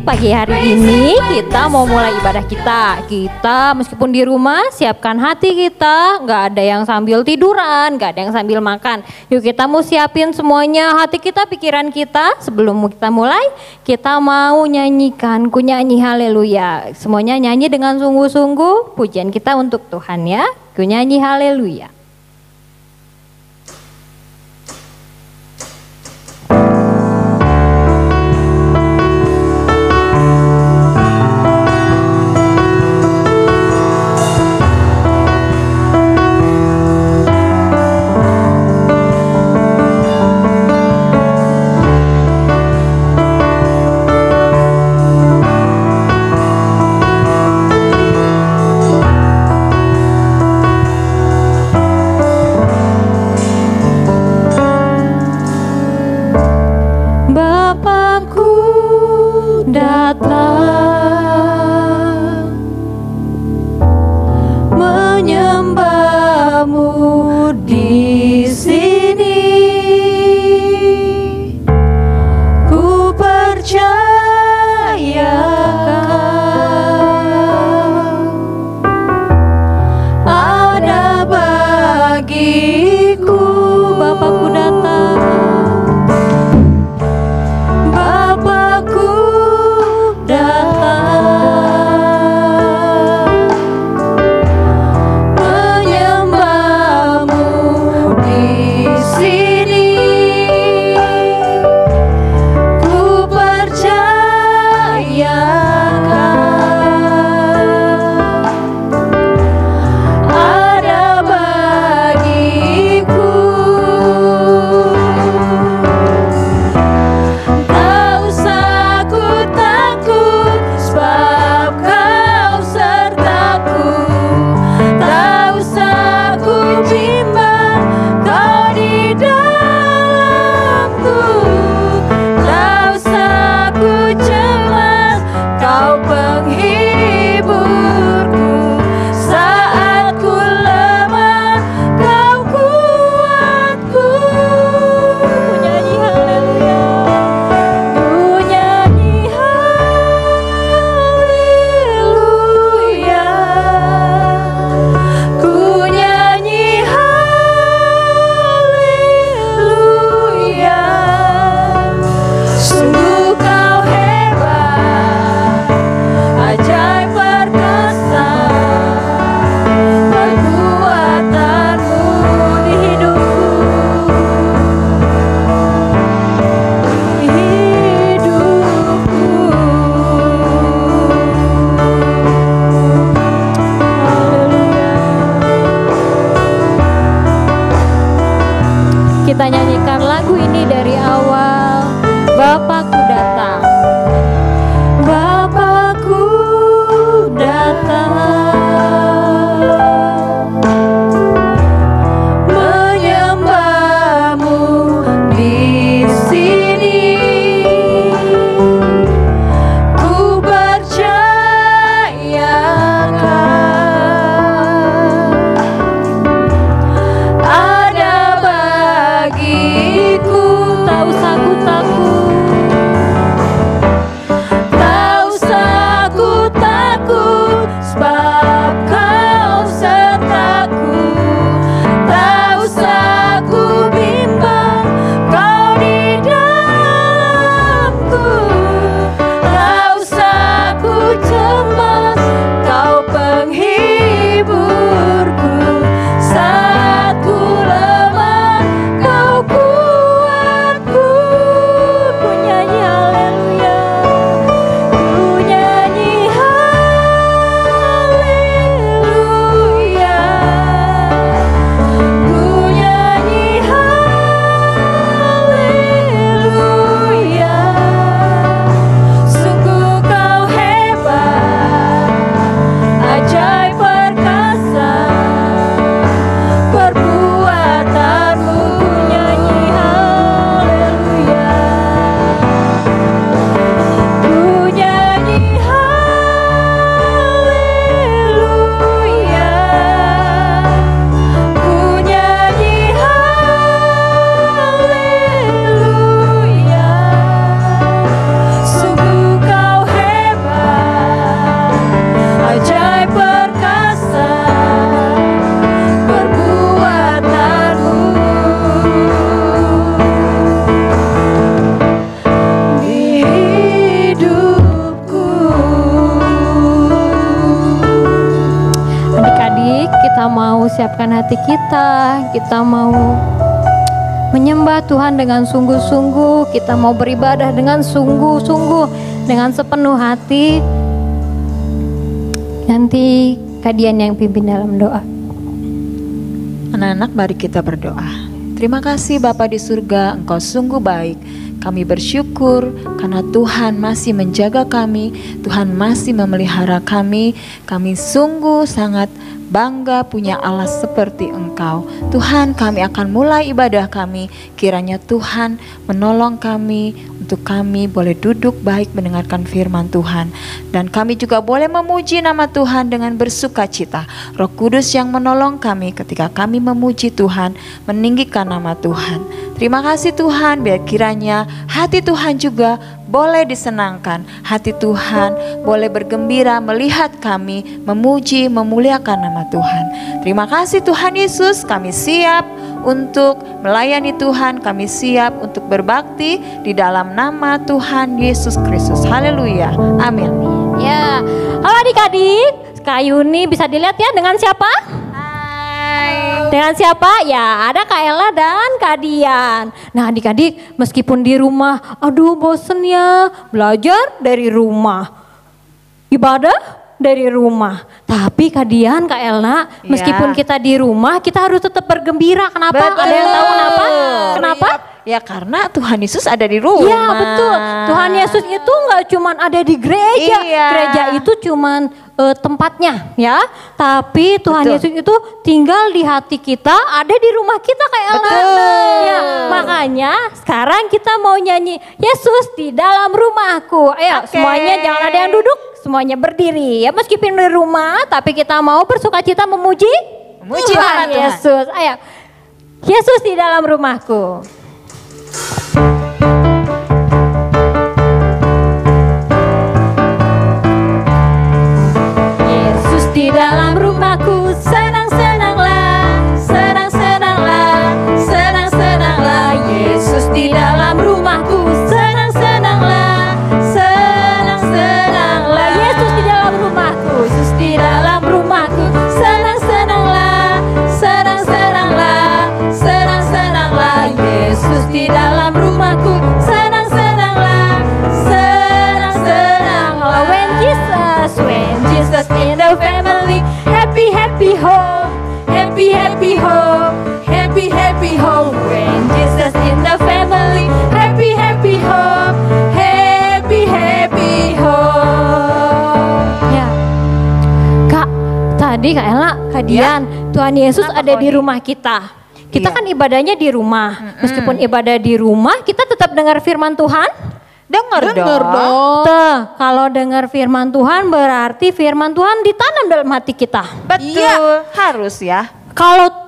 Pagi hari ini kita mau mulai ibadah kita. Kita meskipun di rumah siapkan hati kita, nggak ada yang sambil tiduran, nggak ada yang sambil makan. Yuk kita mau siapin semuanya hati kita, pikiran kita. Sebelum kita mulai, kita mau nyanyikan kunyanyi haleluya. Semuanya nyanyi dengan sungguh-sungguh pujian kita untuk Tuhan ya. Kunyanyi haleluya. Kita nyanyikan lagu ini dari awal. Bapakku datang. Bapakku datang. Menyembahmu di sini. Ku percayakan ada bagiku siapkan hati kita mau menyembah Tuhan dengan sungguh-sungguh, kita mau beribadah dengan sungguh-sungguh, dengan sepenuh hati. Nanti Kak Dian yang pimpin dalam doa. Anak-anak, mari kita berdoa. Terima kasih Bapa di surga, Engkau sungguh baik. Kami bersyukur karena Tuhan masih menjaga kami, Tuhan masih memelihara kami. Kami sungguh sangat bangga punya Allah seperti Engkau. Tuhan, kami akan mulai ibadah kami. Kiranya Tuhan menolong kami untuk kami boleh duduk baik mendengarkan firman Tuhan. Dan kami juga boleh memuji nama Tuhan dengan bersuka cita. Roh Kudus yang menolong kami ketika kami memuji Tuhan, meninggikan nama Tuhan. Terima kasih Tuhan, biar kiranya hati Tuhan juga boleh disenangkan. Hati Tuhan boleh bergembira melihat kami memuji, memuliakan nama Tuhan. Terima kasih Tuhan Yesus, kami siap untuk melayani Tuhan, kami siap untuk berbakti di dalam nama Tuhan Yesus Kristus. Haleluya, amin. Ya, halo adik-adik, Kak Yuni bisa dilihat ya dengan siapa? Dengan siapa? Ya, ada Kak Ella dan Kak Dian. Nah adik-adik, meskipun di rumah, aduh bosen ya, belajar dari rumah, ibadah dari rumah. Tapi Kak Dian, Kak Ella, meskipun kita di rumah, kita harus tetap bergembira. Kenapa? Betul. Ada yang tahu kenapa? Kenapa? Ya karena Tuhan Yesus ada di rumah. Ya betul, Tuhan Yesus itu nggak cuman ada di gereja. Iya. Gereja itu cuman tempatnya ya. Tapi Tuhan Betul. Yesus itu tinggal di hati kita, ada di rumah kita kayak Allah. Betul. Ya, makanya sekarang kita mau nyanyi Yesus di dalam rumahku. Ayo semuanya jangan ada yang duduk, semuanya berdiri ya. Meskipun di rumah, tapi kita mau bersukacita memuji Memuji Tuhan nama Tuhan. Yesus. Ayo, Yesus di dalam rumahku. Yesus di dalam rumahku, senang-senanglah, senang-senanglah, senang-senanglah. Yesus di dalam rumahku, senang-senanglah, senang-senanglah. Yesus di dalam rumahku, Yesus di dalam rumahku, senang-senanglah, senang-senanglah, senang-senanglah. Yesus di dalam rumahku, senang-senanglah, senang-senanglah. When Jesus in the family, happy happy home, happy happy home, happy happy home. When Jesus in the family, happy happy home, happy happy home. Ya, Kak, tadi Kak Ella, Kak Dian, Tuhan Yesus Kenapa ada di Koni? rumah kita. Kita Iya. kan ibadahnya di rumah. Meskipun ibadah di rumah, kita tetap dengar firman Tuhan. Dengar dong. Tuh, kalau dengar firman Tuhan berarti firman Tuhan ditanam dalam hati kita. Betul, harus ya.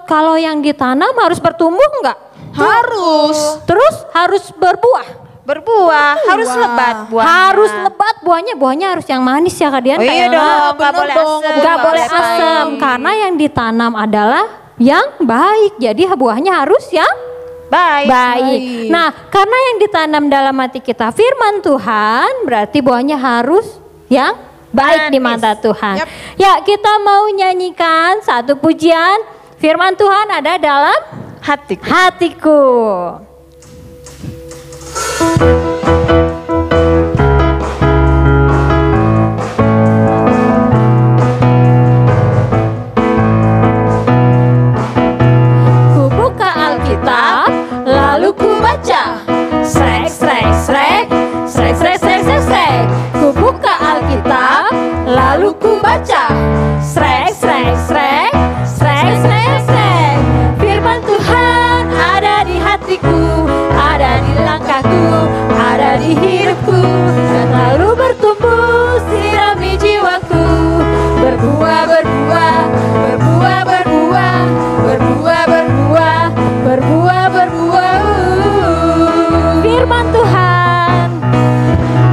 Kalau yang ditanam harus bertumbuh enggak? Harus. Terus harus berbuah. Berbuah, harus lebat buahnya. Harus lebat buahnya harus yang manis ya Kak Dian. Oh iya Kak Ella. dong, nggak bener boleh dong, asam. Nggak boleh asam karena yang ditanam adalah yang baik. Jadi buahnya harus yang Baik. baik. Nah, karena yang ditanam dalam hati kita firman Tuhan, berarti buahnya harus yang baik di Manis. mata Tuhan. Yap. Ya, kita mau nyanyikan satu pujian. Firman Tuhan ada dalam Hatiku. hatiku. Ku buka Alkitab, lalu ku baca. Srek, srek, srek, srek, srek, srek, srek, srek. Ku buka Alkitab, lalu ku baca. Srek, srek, srek, srek, srek, srek. Firman Tuhan ada di hatiku, ada di langkahku, ada di hidupku. Selalu bertumbuh, sirami jiwaku. Berbuah, berbuah, berbuah, berbuah, berbuah, berbuah, berbuah, berbuah. Firman Tuhan,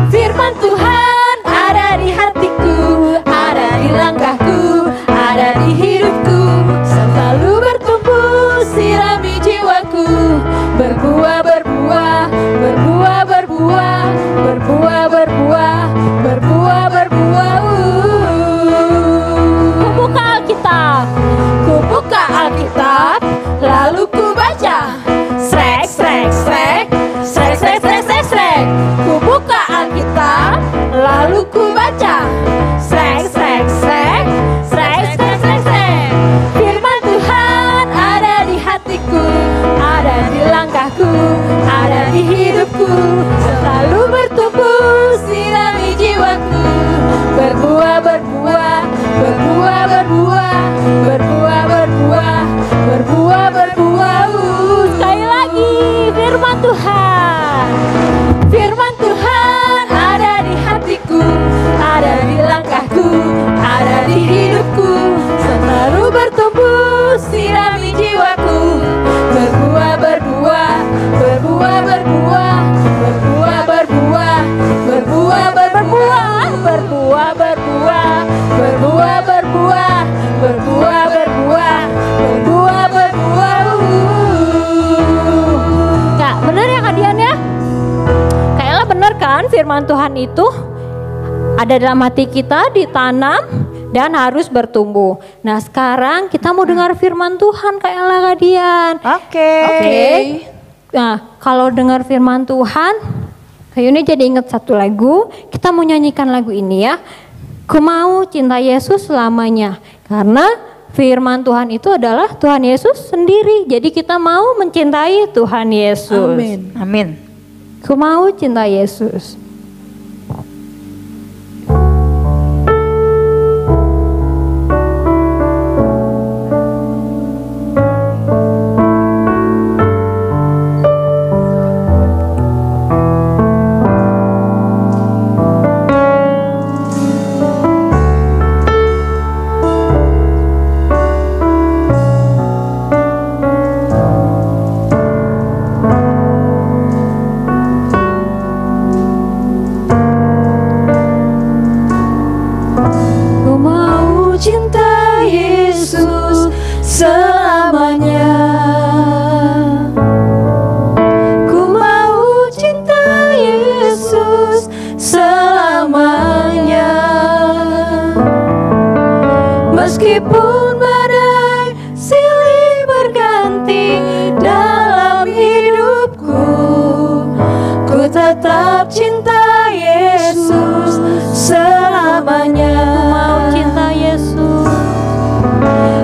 firman Tuhan ada di hatiku, ada di langkahku, ada di hidupku. Selalu bertumbuh, sirami jiwaku. Berbuah, berbuah, berbuah, berbuah, berbuah, berbuah, berbuah, berbuah. Ku buka Alkitab, ku buka hatiku, ada di langkahku, ada di hidupku, selalu bertumbuh, sirami jiwaku, berbuah, berbuah, berbuah, berbuah, berbuah, berbuah, berbuah, berbuah. Sekali lagi, firman Tuhan. Firman Tuhan ada di hatiku, ada di langkahku, ada di hidupku, selalu bertumbuh, sirami jiwaku, berbuah, berbuah, berbuah, berbuah, berbuah, berbuah, berbuah, berbuah, berbuah, berbuah, berbuah, berbuah, berbuah, berbuah, berbuah, berbuah. Kak, bener ya Kak Dian ya? Kayaknya bener kan firman Tuhan itu ada dalam hati kita, ditanam dan harus bertumbuh. Nah sekarang kita mau dengar firman Tuhan Kak Ella, Kak Dian. Oke. Nah kalau dengar firman Tuhan, Kak Yuni jadi ingat satu lagu. Kita mau nyanyikan lagu ini ya. Ku mau cinta Yesus selamanya. Karena firman Tuhan itu adalah Tuhan Yesus sendiri. Jadi kita mau mencintai Tuhan Yesus. Amin. Amin. Ku mau cinta Yesus. Meskipun badai silih berganti dalam hidupku, ku tetap cinta Yesus selamanya. Ku mau cinta Yesus,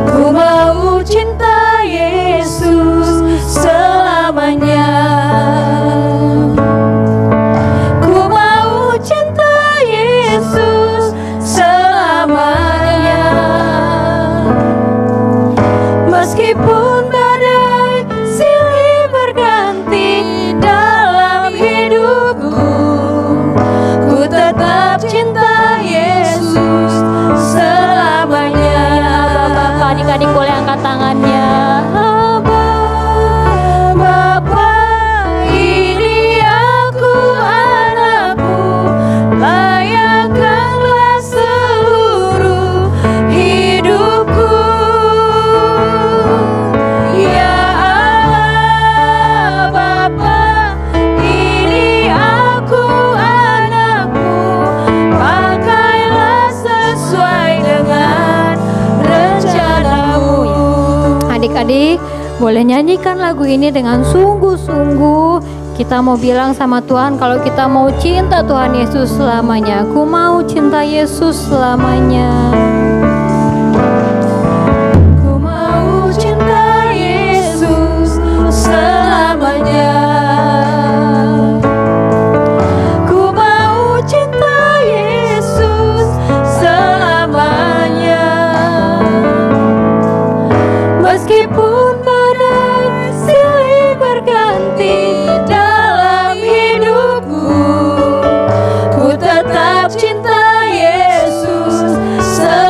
ku mau cinta Yesus selamanya. Ku mau cinta Yesus selamanya. Meskipun badai silih berganti dalam hidupku, ku tetap cinta Yesus selamanya. Bapak, adik-adik boleh angkat tangannya. Bapa, ini aku anakmu, layakkanlah seluruh hidupku. Ya Allah, Bapa, ini aku anakmu, pakailah sesuai dengan rencanamu. Adik-adik boleh nyanyikan lagu ini dengan sungguh-sungguh. Kita mau bilang sama Tuhan kalau kita mau cinta Tuhan Yesus selamanya. Aku mau cinta Yesus selamanya. Ku mau cinta Yesus selamanya. Ku mau cinta Yesus selamanya. Meskipun badai silih berganti dalam hidupku, ku tetap cinta Yesus selamanya.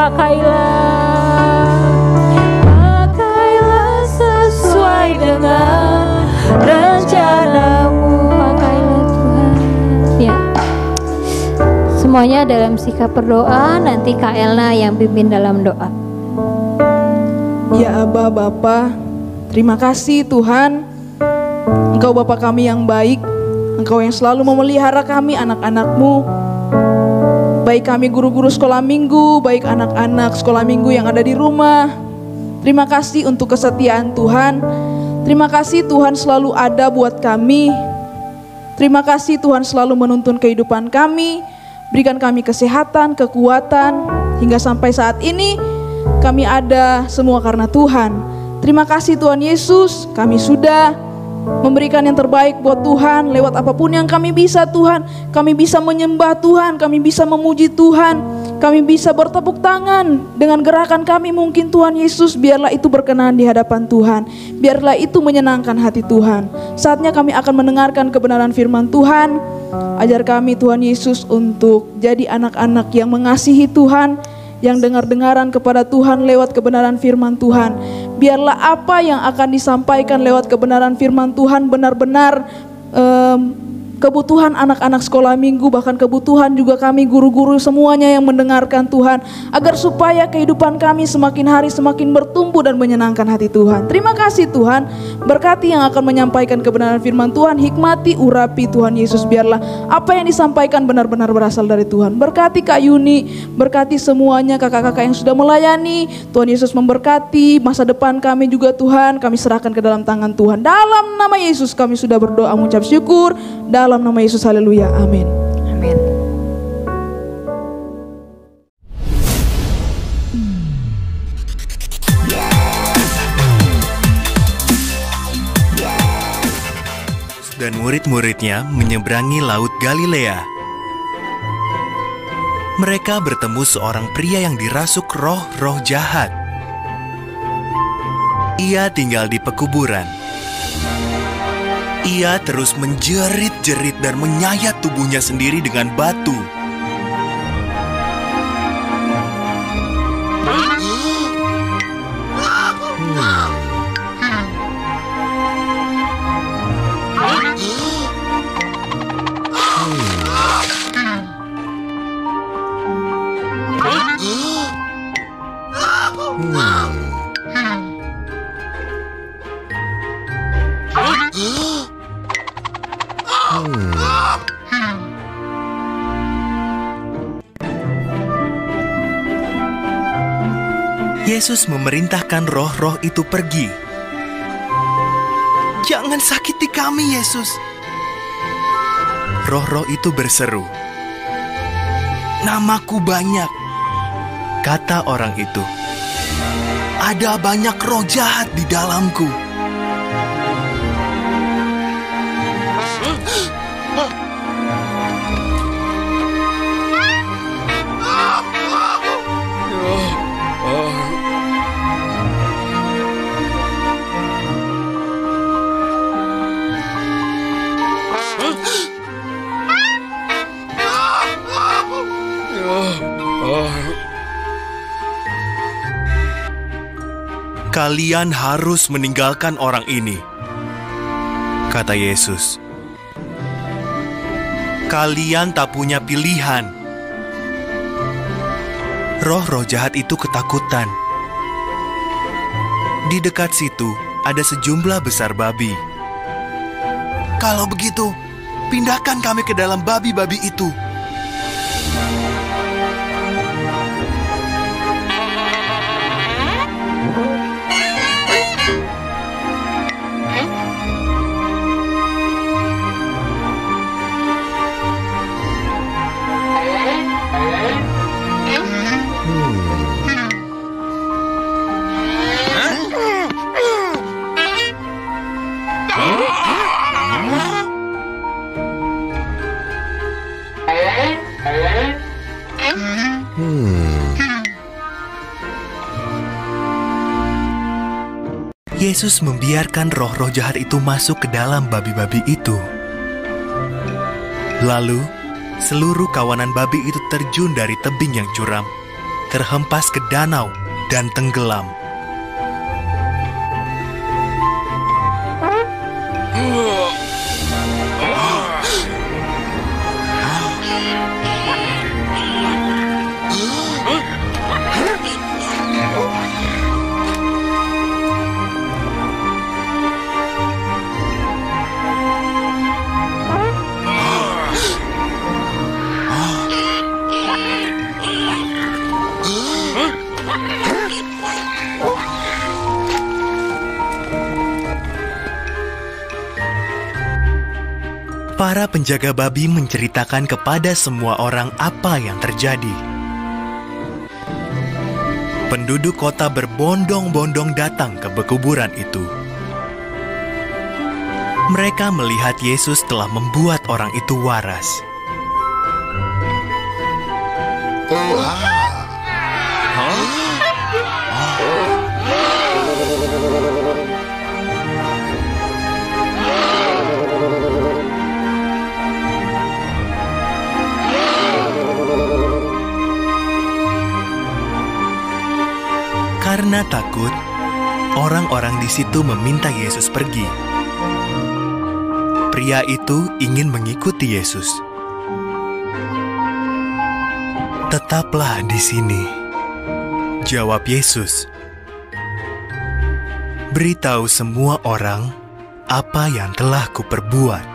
Pakailah sesuai dengan rencanamu. Pakailah Tuhan. Ya. Semuanya dalam sikap berdoa, nanti Kak Elna yang pimpin dalam doa. Ya Aba Bapa, terima kasih Tuhan. Engkau Bapa kami yang baik, Engkau yang selalu memelihara kami anak-anak-Mu. Baik kami guru-guru sekolah minggu, baik anak-anak sekolah minggu yang ada di rumah. Terima kasih untuk kesetiaan Tuhan. Terima kasih Tuhan selalu ada buat kami. Terima kasih Tuhan selalu menuntun kehidupan kami. Berikan kami kesehatan, kekuatan, hingga sampai saat ini kami ada semua karena Tuhan. Terima kasih Tuhan Yesus, kami sudah memberikan yang terbaik buat Tuhan lewat apapun yang kami bisa Tuhan. Kami bisa menyembah Tuhan, kami bisa memuji Tuhan, kami bisa bertepuk tangan dengan gerakan kami mungkin Tuhan Yesus. Biarlah itu berkenan di hadapan Tuhan, biarlah itu menyenangkan hati Tuhan. Saatnya kami akan mendengarkan kebenaran firman Tuhan. Ajar kami Tuhan Yesus untuk jadi anak-anak yang mengasihi Tuhan, yang dengar-dengaran kepada Tuhan lewat kebenaran firman Tuhan. Biarlah apa yang akan disampaikan lewat kebenaran firman Tuhan benar-benar kebutuhan anak-anak sekolah minggu, bahkan kebutuhan juga kami guru-guru semuanya yang mendengarkan Tuhan, agar supaya kehidupan kami semakin hari semakin bertumbuh dan menyenangkan hati Tuhan. Terima kasih Tuhan, berkati yang akan menyampaikan kebenaran firman Tuhan, hikmati, urapi Tuhan Yesus. Biarlah apa yang disampaikan benar-benar berasal dari Tuhan. Berkati Kak Yuni, berkati semuanya kakak-kakak yang sudah melayani. Tuhan Yesus memberkati masa depan kami juga Tuhan, kami serahkan ke dalam tangan Tuhan. Dalam nama Yesus kami sudah berdoa mengucap syukur. Dalam nama Yesus, haleluya, amin. Amin. Dan murid-muridnya menyeberangi laut Galilea. Mereka bertemu seorang pria yang dirasuk roh-roh jahat. Ia tinggal di pekuburan. Ia terus menjerit-jerit dan menyayat tubuhnya sendiri dengan batu. Yesus memerintahkan roh-roh itu pergi. "Jangan sakiti kami, Yesus." Roh-roh itu berseru, "Namaku banyak," kata orang itu. "Ada banyak roh jahat di dalamku." "Kalian harus meninggalkan orang ini," kata Yesus. "Kalian tak punya pilihan." Roh-roh jahat itu ketakutan. Di dekat situ ada sejumlah besar babi. "Kalau begitu, pindahkan kami ke dalam babi-babi itu," Yesus membiarkan roh-roh jahat itu masuk ke dalam babi-babi itu. Lalu, seluruh kawanan babi itu terjun dari tebing yang curam terhempas ke danau dan tenggelam. Para penjaga babi menceritakan kepada semua orang apa yang terjadi. Penduduk kota berbondong-bondong datang ke pekuburan itu. Mereka melihat Yesus telah membuat orang itu waras. Karena takut, orang-orang di situ meminta Yesus pergi. Pria itu ingin mengikuti Yesus. "Tetaplah di sini," jawab Yesus. "Beritahu semua orang apa yang telah kuperbuat."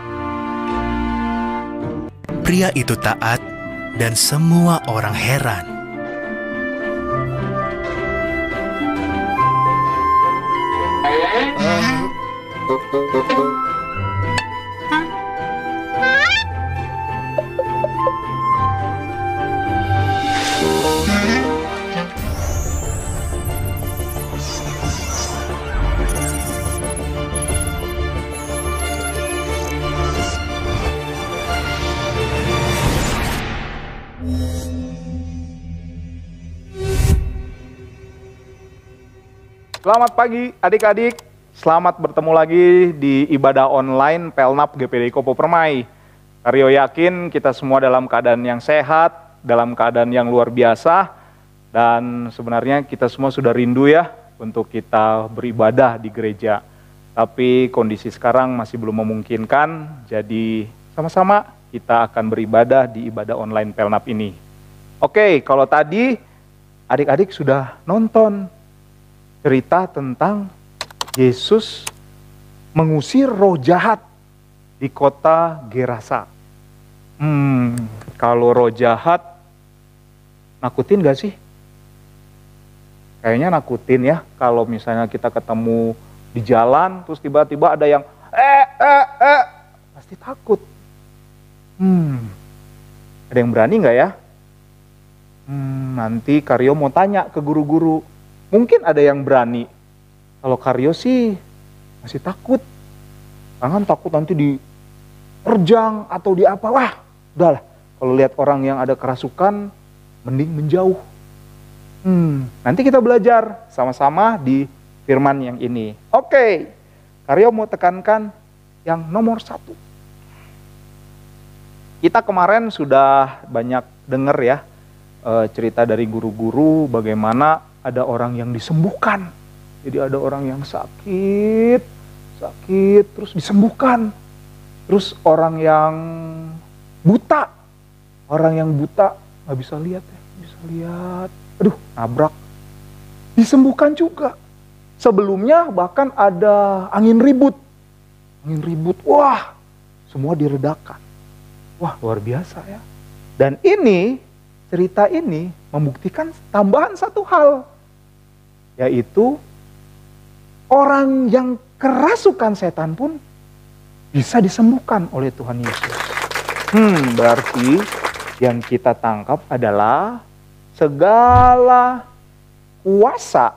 Pria itu taat dan semua orang heran. Selamat pagi adik-adik, selamat bertemu lagi di ibadah online Pelnap GPD Kopo Permai. Karyo yakin kita semua dalam keadaan yang sehat, dalam keadaan yang luar biasa, dan sebenarnya kita semua sudah rindu ya untuk kita beribadah di gereja. Tapi kondisi sekarang masih belum memungkinkan, jadi sama-sama kita akan beribadah di ibadah online Pelnap ini. Oke, kalau tadi adik-adik sudah nonton cerita tentang Yesus mengusir roh jahat di kota Gerasa. Kalau roh jahat nakutin gak sih? Kayaknya nakutin ya. Kalau misalnya kita ketemu di jalan, terus tiba-tiba ada yang pasti takut. Ada yang berani gak ya? Nanti Karyo mau tanya ke guru-guru. Mungkin ada yang berani. Kalau Karyo sih masih takut. Jangan takut nanti diterjang atau di apa. Wah, udahlah. Kalau lihat orang yang ada kerasukan, mending menjauh. Nanti kita belajar sama-sama di firman yang ini. Oke, Karyo mau tekankan yang nomor 1. Kita kemarin sudah banyak dengar ya cerita dari guru-guru bagaimana ada orang yang disembuhkan. Jadi ada orang yang sakit, terus disembuhkan. Terus orang yang buta nggak bisa lihat ya, aduh nabrak, disembuhkan juga. Sebelumnya bahkan ada angin ribut, wah semua diredakan. Wah luar biasa ya. Dan ini, cerita ini membuktikan tambahan satu hal, yaitu orang yang kerasukan setan pun bisa disembuhkan oleh Tuhan Yesus. Berarti yang kita tangkap adalah segala kuasa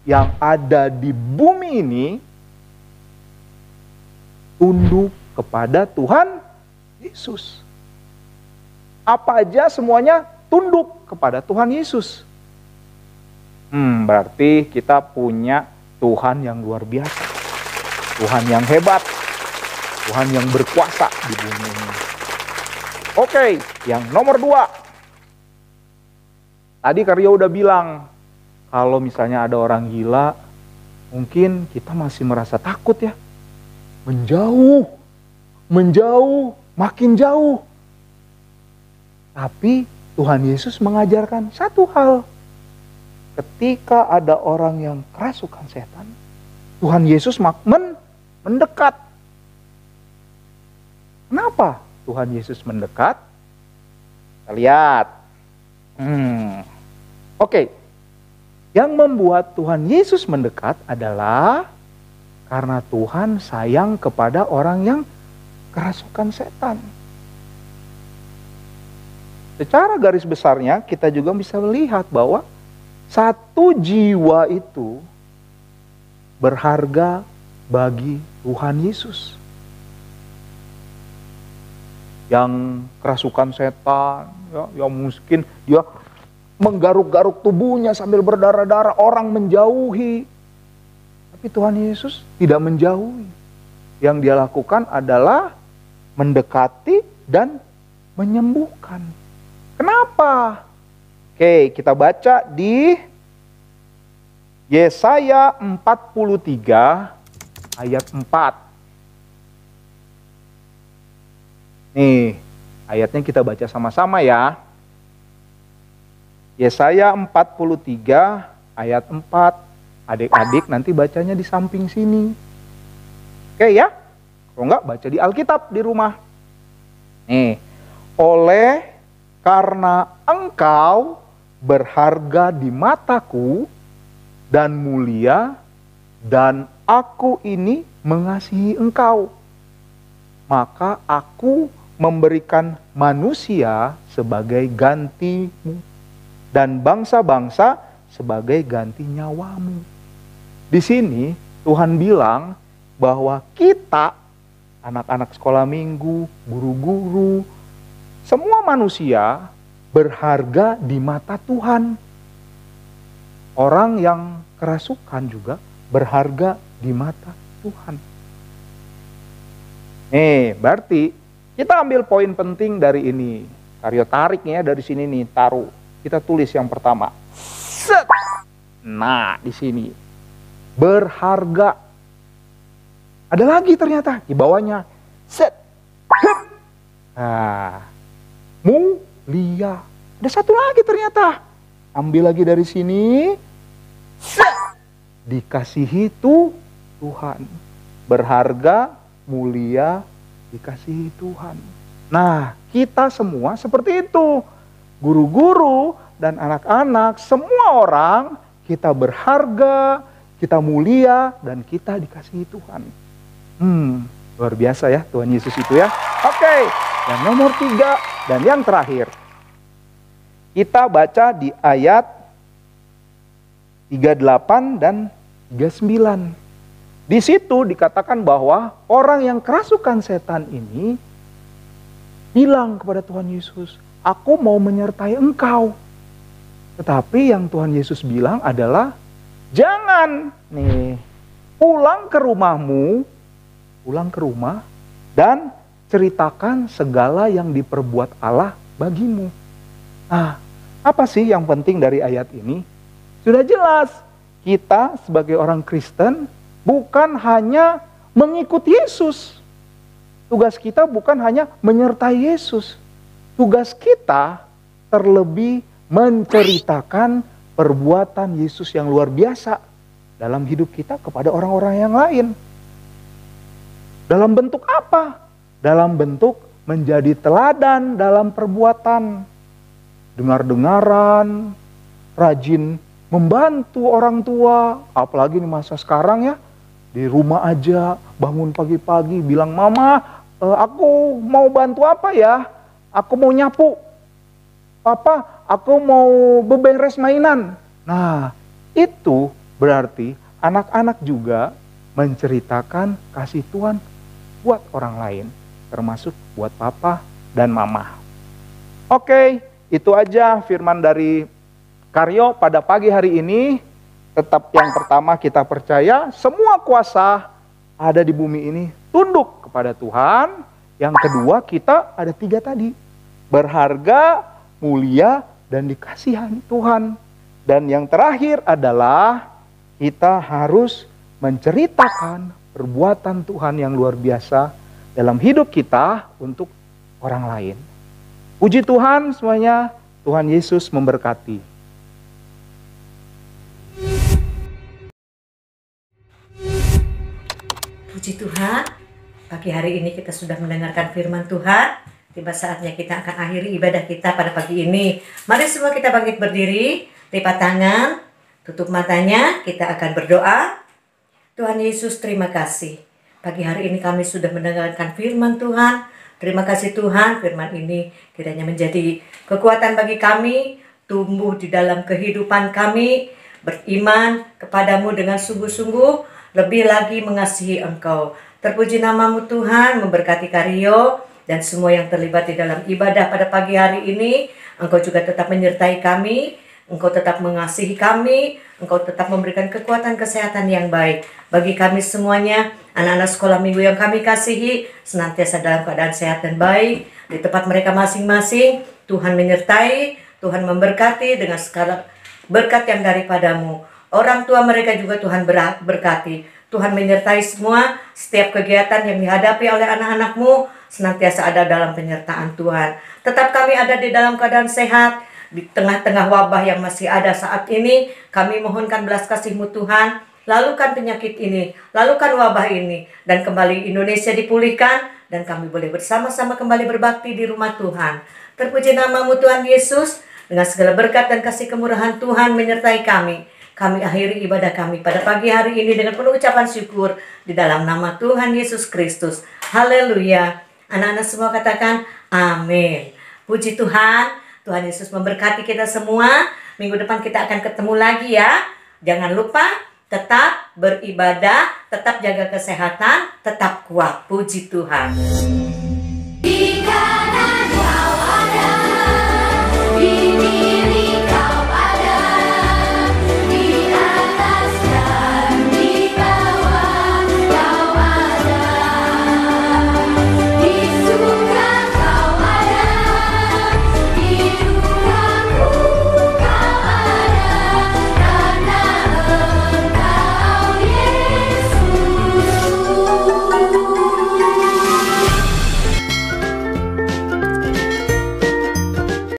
yang ada di bumi ini tunduk kepada Tuhan Yesus. Apa aja semuanya tunduk kepada Tuhan Yesus. Berarti kita punya Tuhan yang luar biasa. Tuhan yang hebat. Tuhan yang berkuasa di bumi ini. Oke, yang nomor 2. tadi Karyo udah bilang, kalau misalnya ada orang gila, mungkin kita masih merasa takut ya. Menjauh, makin jauh. Tapi Tuhan Yesus mengajarkan satu hal. Ketika ada orang yang kerasukan setan, Tuhan Yesus mendekat. Kenapa Tuhan Yesus mendekat? Kita lihat. Oke. Yang membuat Tuhan Yesus mendekat adalah karena Tuhan sayang kepada orang yang kerasukan setan. Secara garis besarnya kita juga bisa melihat bahwa satu jiwa itu berharga bagi Tuhan Yesus. Yang kerasukan setan, yang mungkin dia menggaruk-garuk tubuhnya sambil berdarah-darah, orang menjauhi. Tapi Tuhan Yesus tidak menjauhi. Yang dia lakukan adalah mendekati dan menyembuhkan. Kenapa? Oke, kita baca di Yesaya 43 ayat 4. Nih, ayatnya kita baca sama-sama ya. Yesaya 43 ayat 4. Adik-adik nanti bacanya di samping sini. Oke ya? Kalau enggak baca di Alkitab di rumah. Nih, oleh karena engkau berharga di mataku dan mulia, dan aku ini mengasihi engkau, maka aku memberikan manusia sebagai gantimu dan bangsa-bangsa sebagai ganti nyawamu. Di sini Tuhan bilang bahwa kita, anak-anak sekolah minggu, guru-guru, semua manusia berharga di mata Tuhan. Orang yang kerasukan juga berharga di mata Tuhan. Berarti kita ambil poin penting dari ini. Karyo tarik ya dari sini nih, taruh. Kita tulis yang pertama. Set. Nah, di sini. Berharga. Ada lagi ternyata di bawahnya. Set. Hup. Nah, mulia. Ada satu lagi ternyata. Ambil lagi dari sini. Set. Dikasihi Tuhan. Berharga, mulia, dikasihi Tuhan. Nah, kita semua seperti itu. Guru-guru dan anak-anak, semua orang kita berharga, kita mulia, dan kita dikasihi Tuhan. Luar biasa ya Tuhan Yesus itu ya. Oke, dan nomor 3 dan yang terakhir. Kita baca di ayat 38 dan 39. Di situ dikatakan bahwa orang yang kerasukan setan ini bilang kepada Tuhan Yesus, aku mau menyertai engkau. Tetapi yang Tuhan Yesus bilang adalah, jangan nih, pulang ke rumahmu, pulang ke rumah dan ceritakan segala yang diperbuat Allah bagimu. Nah, apa sih yang penting dari ayat ini? Sudah jelas, kita sebagai orang Kristen bukan hanya mengikuti Yesus. Tugas kita bukan hanya menyertai Yesus. Tugas kita terlebih menceritakan perbuatan Yesus yang luar biasa dalam hidup kita kepada orang-orang yang lain. Dalam bentuk apa? Dalam bentuk menjadi teladan dalam perbuatan. Dengar-dengaran, rajin membantu orang tua, apalagi di masa sekarang ya, di rumah aja, bangun pagi-pagi, bilang, mama, aku mau bantu apa ya? Aku mau nyapu. Papa, aku mau beberes mainan. Nah, itu berarti anak-anak juga menceritakan kasih Tuhan buat orang lain, termasuk buat papa dan mama. Oke. Itu aja firman dari Karyo pada pagi hari ini. Tetap yang pertama kita percaya semua kuasa ada di bumi ini tunduk kepada Tuhan. Yang kedua kita ada 3 tadi. Berharga, mulia, dan dikasihani Tuhan. Dan yang terakhir adalah kita harus menceritakan perbuatan Tuhan yang luar biasa dalam hidup kita untuk orang lain. Puji Tuhan semuanya, Tuhan Yesus memberkati. Puji Tuhan, pagi hari ini kita sudah mendengarkan firman Tuhan. Tiba saatnya kita akan akhiri ibadah kita pada pagi ini. Mari semua kita bangkit berdiri, lipat tangan, tutup matanya, kita akan berdoa. Tuhan Yesus, terima kasih. Pagi hari ini kami sudah mendengarkan firman Tuhan. Terima kasih Tuhan, firman ini kiranya menjadi kekuatan bagi kami, tumbuh di dalam kehidupan kami, beriman kepadamu dengan sungguh-sungguh, lebih lagi mengasihi Engkau. Terpuji namamu Tuhan, memberkati Karyo dan semua yang terlibat di dalam ibadah pada pagi hari ini. Engkau juga tetap menyertai kami, Engkau tetap mengasihi kami, Engkau tetap memberikan kekuatan kesehatan yang baik bagi kami semuanya. Anak-anak sekolah minggu yang kami kasihi senantiasa dalam keadaan sehat dan baik di tempat mereka masing-masing. Tuhan menyertai, Tuhan memberkati dengan segala berkat yang daripadamu. Orang tua mereka juga Tuhan berkati. Tuhan menyertai semua, setiap kegiatan yang dihadapi oleh anak-anak-Mu senantiasa ada dalam penyertaan Tuhan. Tetap kami ada di dalam keadaan sehat, di tengah-tengah wabah yang masih ada saat ini. Kami mohonkan belas kasih-Mu Tuhan, lalukan penyakit ini, lalukan wabah ini, dan kembali Indonesia dipulihkan, dan kami boleh bersama-sama kembali berbakti di rumah Tuhan. Terpuji namamu Tuhan Yesus, dengan segala berkat dan kasih kemurahan Tuhan menyertai kami. Kami akhiri ibadah kami pada pagi hari ini dengan penuh ucapan syukur di dalam nama Tuhan Yesus Kristus. Haleluya. Anak-anak semua katakan amin. Puji Tuhan. Tuhan Yesus memberkati kita semua. Minggu depan kita akan ketemu lagi ya. Jangan lupa tetap beribadah, tetap jaga kesehatan, tetap kuat. Puji Tuhan.